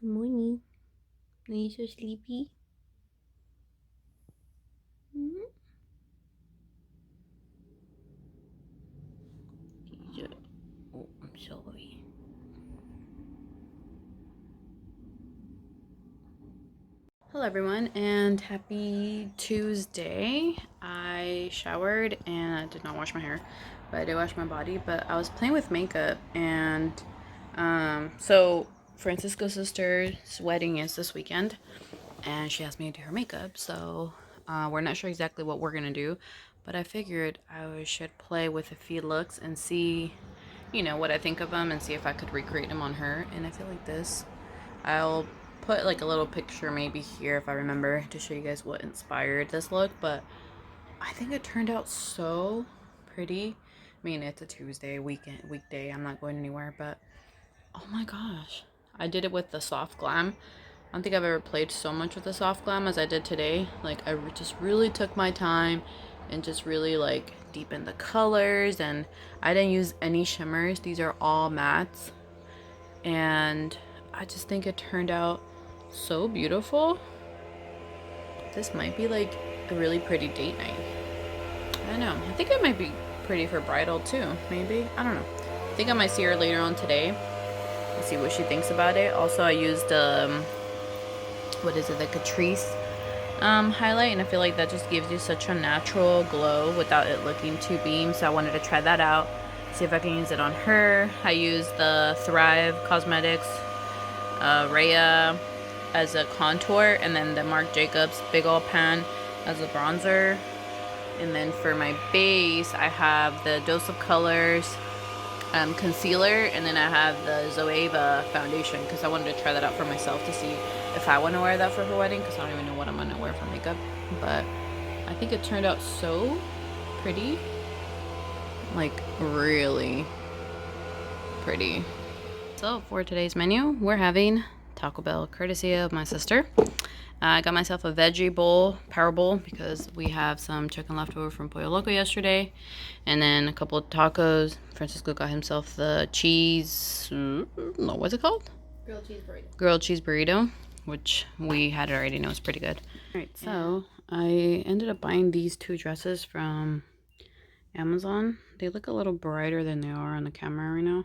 Good morning. Are you so sleepy? Mm-hmm. Oh, I'm sorry. Hello everyone and happy Tuesday. I showered and I did not wash my hair, but I did wash my body. But I was playing with makeup and so Francisco's sister's wedding is this weekend and she asked me to do her makeup. So we're not sure exactly what we're gonna do, but I figured I should play with a few looks and see, you know, what I think of them and see if I could recreate them on her. And I feel like this, I'll put like a little picture maybe here if I remember to show you guys what inspired this look, but I think it turned out so pretty. I mean, it's a Tuesday weekday. I'm not going anywhere, but oh my gosh. I did it with the soft glam. I don't think I've ever played so much with the soft glam as I did today. Like I just really took my time and just really like deepened the colors, and I didn't use any shimmers. These are all mattes, and I just think it turned out so beautiful. This might be like a really pretty date night. I don't know. I think it might be pretty for bridal too. Maybe. I don't know. I think I might see her later on today. Let's see what she thinks about it. Also, I used what is it, the Catrice highlight, and I feel like that just gives you such a natural glow without it looking too beam. So I wanted to try that out, see if I can use it on her. I used the Thrive Cosmetics Rhea as a contour, and then the Marc Jacobs Big Ol' Pan as a bronzer. And then for my base, I have the Dose of Colors concealer, and then I have the Zoeva foundation because I wanted to try that out for myself to see if I want to wear that for her wedding, because I don't even know what I'm going to wear for makeup. But I think it turned out so pretty, like really pretty. So for today's menu, we're having Taco Bell, courtesy of my sister. I got myself a veggie bowl, power bowl, because we have some chicken left over from Pollo Loco yesterday. And then a couple of tacos. Francisco got himself the cheese, no, what's it called? Grilled cheese burrito. Grilled cheese burrito, which we had already know is pretty good. Alright, so I ended up buying these two dresses from Amazon. They look a little brighter than they are on the camera right now.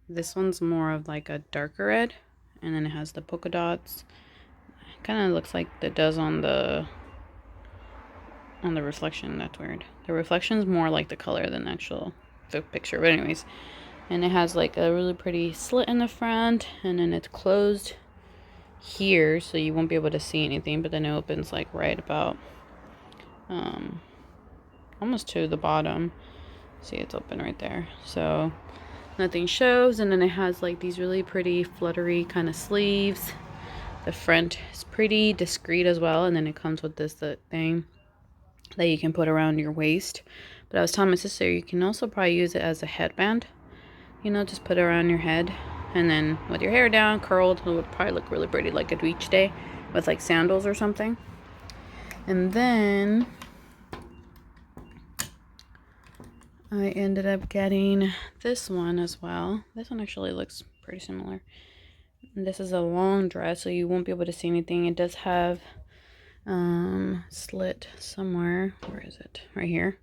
This one's more of like a darker red, and then it has the polka dots. Kind of looks like it does on the reflection. That's weird. The reflection's more like the color than the picture. But anyways, and it has like a really pretty slit in the front, and then it's closed here, so you won't be able to see anything. But then it opens like right about almost to the bottom. See, it's open right there, so nothing shows. And then it has like these really pretty fluttery kind of sleeves. The front is pretty discreet as well, and then it comes with this thing that you can put around your waist. But I was telling my sister, you can also probably use it as a headband. You know, just put it around your head, and then with your hair down, curled, it would probably look really pretty, like a beach day with like sandals or something. And then I ended up getting this one as well. This one actually looks pretty similar. This is a long dress, so you won't be able to see anything. It does have slit somewhere. Where is it? Right here.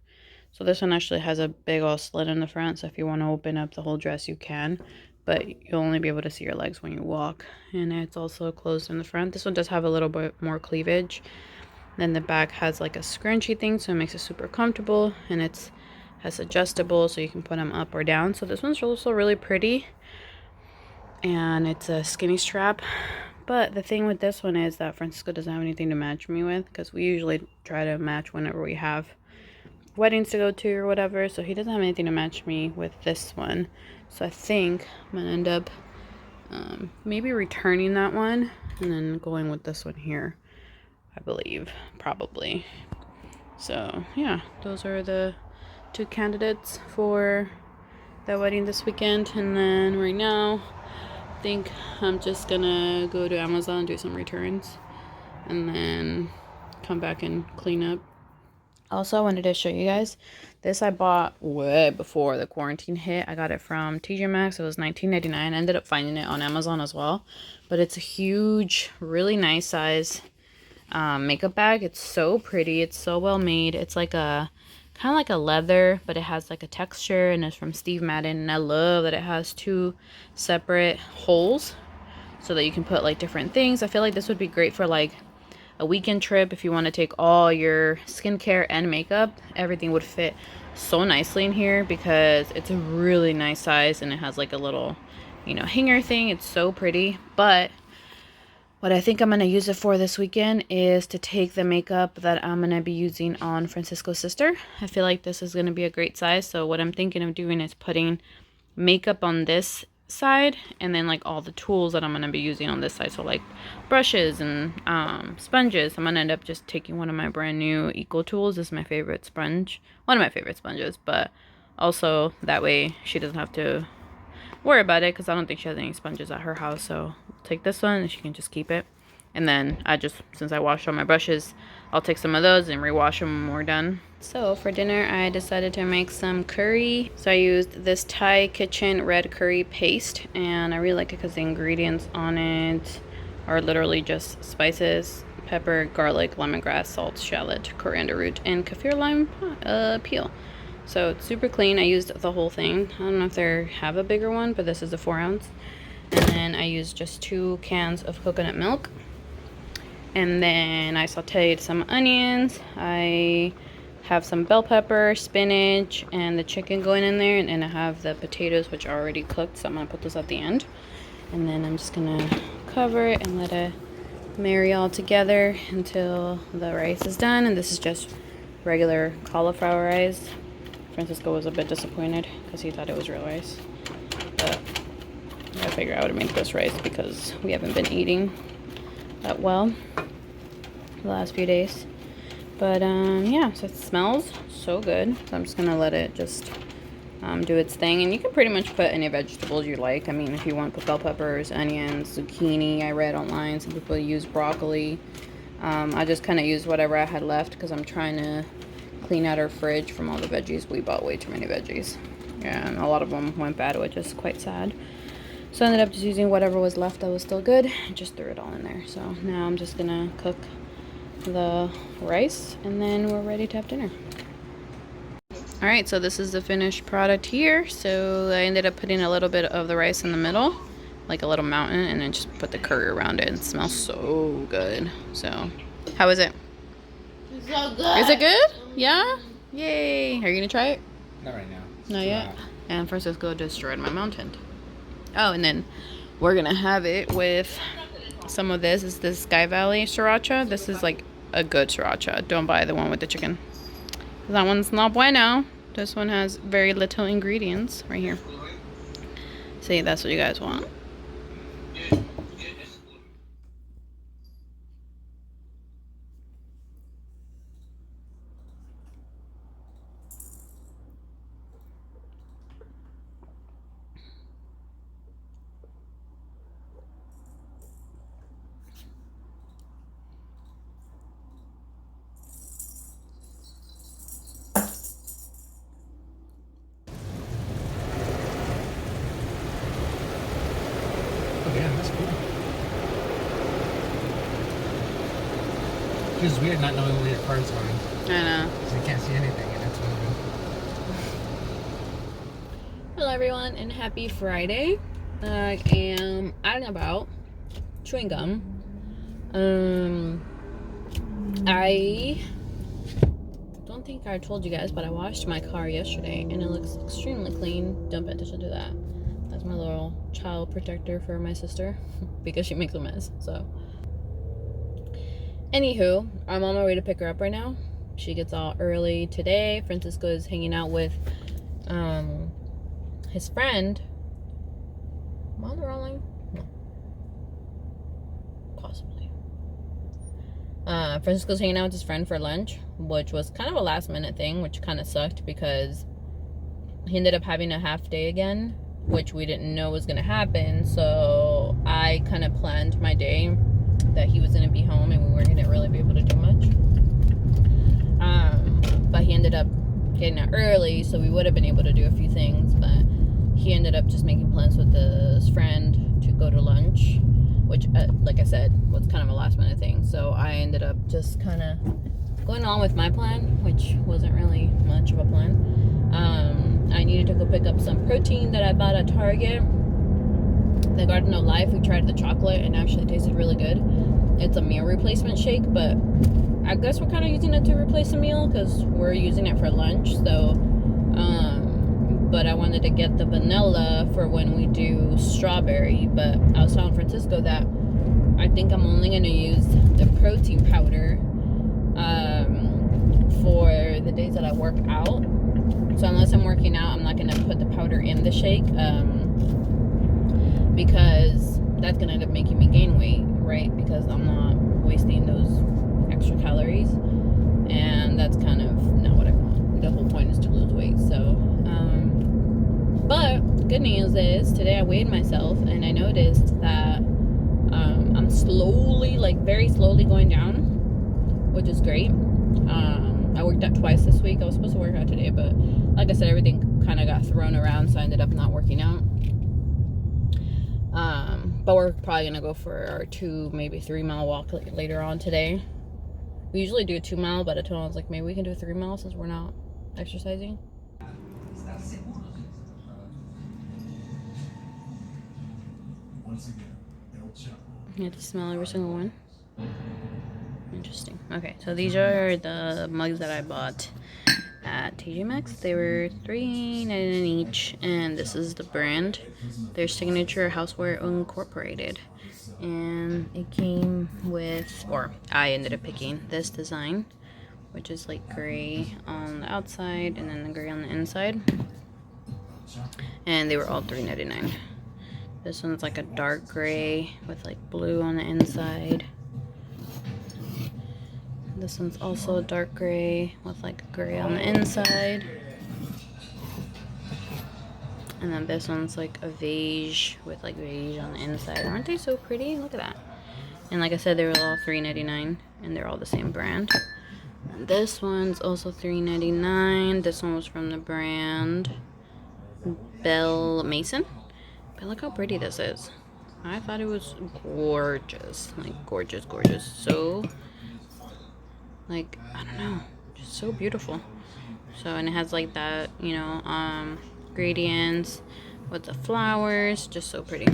So this one actually has a big old slit in the front, so if you want to open up the whole dress you can, but you'll only be able to see your legs when you walk. And it's also closed in the front. This one does have a little bit more cleavage. Then the back has like a scrunchy thing, so it makes it super comfortable, and it's has adjustable, so you can put them up or down. So this one's also really pretty, and it's a skinny strap. But the thing with this one is that Francisco doesn't have anything to match me with, because we usually try to match whenever we have weddings to go to or whatever. So he doesn't have anything to match me with this one. So I think I'm gonna end up maybe returning that one and then going with this one here, I believe, probably. So yeah, those are the two candidates for the wedding this weekend. And then right now I think I'm just gonna go to Amazon, do some returns, and then come back and clean up Also, I wanted to show you guys this. I bought way before the quarantine hit. I got it from TJ Maxx. It was $19.99. I ended up finding it on Amazon as well. But it's a huge, really nice size makeup bag. It's so pretty. It's so well made. It's like a kind of like a leather, but it has like a texture, and it's from Steve Madden. And I love that it has two separate holes so that you can put like different things. I feel like this would be great for like a weekend trip if you want to take all your skincare and makeup. Everything would fit so nicely in here because it's a really nice size, and it has like a little, you know, hanger thing. It's so pretty. But what I think I'm going to use it for this weekend is to take the makeup that I'm going to be using on Francisco's sister. I feel like this is going to be a great size. So what I'm thinking of doing is putting makeup on this side, and then like all the tools that I'm going to be using on this side. So like brushes and sponges. I'm going to end up just taking one of my brand new Eco Tools. This is my favorite sponge. One of my favorite sponges. But also that way she doesn't have to worry about it, because I don't think she has any sponges at her house. So take this one and she can just keep it. And then since I washed all my brushes, I'll take some of those and rewash them when we're done. So for dinner, I decided to make some curry. So I used this Thai kitchen red curry paste, and I really like it because the ingredients on it are literally just spices, pepper, garlic, lemongrass, salt, shallot, coriander root, and kaffir lime peel. So it's super clean. I used the whole thing. I don't know if they have a bigger one, but this is a 4 ounce. And then I used just 2 cans of coconut milk. And then I sauteed some onions. I have some bell pepper, spinach, and the chicken going in there. And then I have the potatoes, which are already cooked. So I'm going to put those at the end. And then I'm just going to cover it and let it marry all together until the rice is done. And this is just regular cauliflower rice. Francisco was a bit disappointed because he thought it was real rice. But I figured I would make this rice because we haven't been eating that well the last few days. But yeah, so it smells so good. So I'm just gonna let it just do its thing. And you can pretty much put any vegetables you like. I mean, if you want to put bell peppers, onions, zucchini. I read online some people use broccoli. I just kind of used whatever I had left because I'm trying to clean out our fridge from all the veggies. We bought way too many veggies, and a lot of them went bad, which is quite sad. So I ended up just using whatever was left that was still good and just threw it all in there. So now I'm just gonna cook the rice, and then we're ready to have dinner. All right, so this is the finished product here. So I ended up putting a little bit of the rice in the middle, like a little mountain, and then just put the curry around it. It smells so good. So how is it? It's so good. Is it good? Yeah? Yay. Are you gonna try it? Not right now. Not yet. And Francisco destroyed my mountain. Oh, and then we're gonna have it with some of this. Is this Sky Valley sriracha. This is like a good sriracha. Don't buy the one with the chicken. That one's not bueno. This one has very little ingredients right here. See, that's what you guys want. Yeah, that's cool. Feels weird not knowing where your car is going. I know. So you can't see anything, and it's moving. Hello everyone, and happy Friday. I am out and about chewing gum. I don't think I told you guys, but I washed my car yesterday and it looks extremely clean. Don't pay attention to that. That's my little child protector for my sister because she makes a mess. So anywho, I'm on my way to pick her up right now. She gets out early today. Francisco is hanging out with his friend. Am I on the wrong line? No. Possibly. Francisco's hanging out with his friend for lunch, which was kind of a last minute thing, which kind of sucked because he ended up having a half day again, which we didn't know was going to happen. So I kind of planned my day that he was going to be home and we weren't going to really be able to do much. he ended up getting out early, so we would have been able to do a few things, but he ended up just making plans with his friend to go to lunch, which, like I said, was kind of a last minute thing. So I ended up just kind of going on with my plan, which wasn't really much of a plan. I needed to go pick up some protein that I bought at Target. The Garden of Life, we tried the chocolate and actually tasted really good. It's a meal replacement shake, but I guess we're kind of using it to replace a meal because we're using it for lunch. So, but I wanted to get the vanilla for when we do strawberry. But I was telling Francisco that I think I'm only going to use the protein powder for the days that I work out. So unless I'm working out, I'm not going to put the powder in the shake because that's going to end up making me gain weight, right? Because I'm not wasting those extra calories, and that's kind of not what I want. The whole point is to lose weight. So but good news is today I weighed myself and I noticed that I'm slowly, like very slowly going down, which is great. I worked out twice this week. I was supposed to work out today, but like I said, everything kind of got thrown around, so I ended up not working out. But we're probably gonna go for our 2, maybe 3 mile walk later on today. We usually do a 2 mile, but I told him, I was like, maybe we can do a 3 mile since we're not exercising. You have to smell every single one. Interesting. Okay, so these are the mugs that I bought at TJ Maxx. They were $3.99 each, and this is the brand. Their Signature Houseware Incorporated. And it came with, or I ended up picking this design, which is like gray on the outside and then the gray on the inside. And they were all $3.99. This one's like a dark gray with like blue on the inside. This one's also a dark gray with like a gray on the inside. And then this one's like a beige with like beige on the inside. Aren't they so pretty? Look at that. And like I said, they were all $3.99 and they're all the same brand. And this one's also $3.99. This one was from the brand Bell Mason. But look how pretty this is. I thought it was gorgeous. Like gorgeous, gorgeous. So, like, I don't know, just so beautiful. So, and it has like that, you know, gradients with the flowers, just so pretty.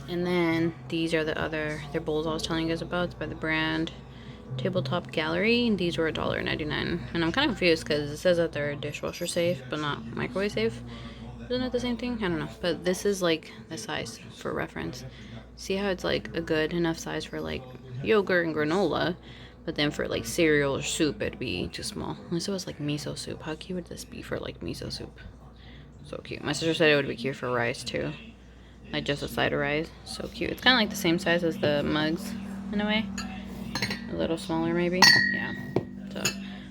And then these are the other, they're bowls I was telling you guys about. It's by the brand Tabletop Gallery, and these were $1.99. And I'm kind of confused because it says that they're dishwasher safe but not microwave safe. Isn't it the same thing? I don't know. But this is like the size for reference. See how it's like a good enough size for like yogurt and granola, but then for like cereal or soup it'd be too small. Unless it was like miso soup. How cute would this be for like miso soup? So cute. My sister said it would be cute for rice too. Like just a side of rice. So cute. It's kind of like the same size as the mugs in a way. A little smaller maybe. Yeah. So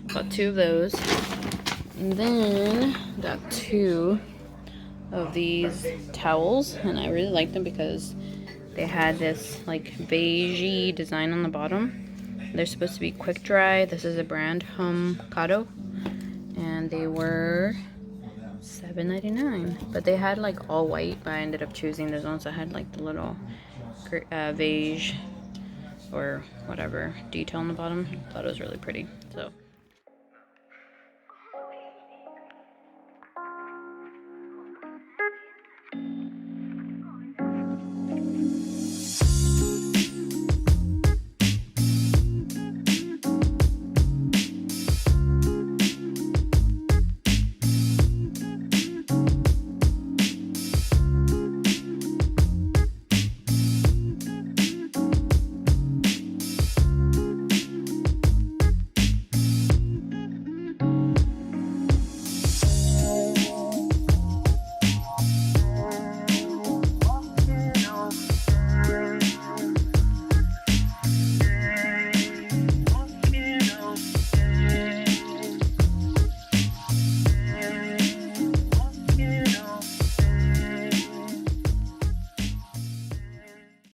got 2 of those. And then got 2 of these towels, and I really like them because they had this like beigey design on the bottom. They're supposed to be quick dry. This is a brand Humcado, and they were $7.99. But they had like all white, but I ended up choosing those ones that had like the little beige or whatever detail on the bottom. I thought it was really pretty. So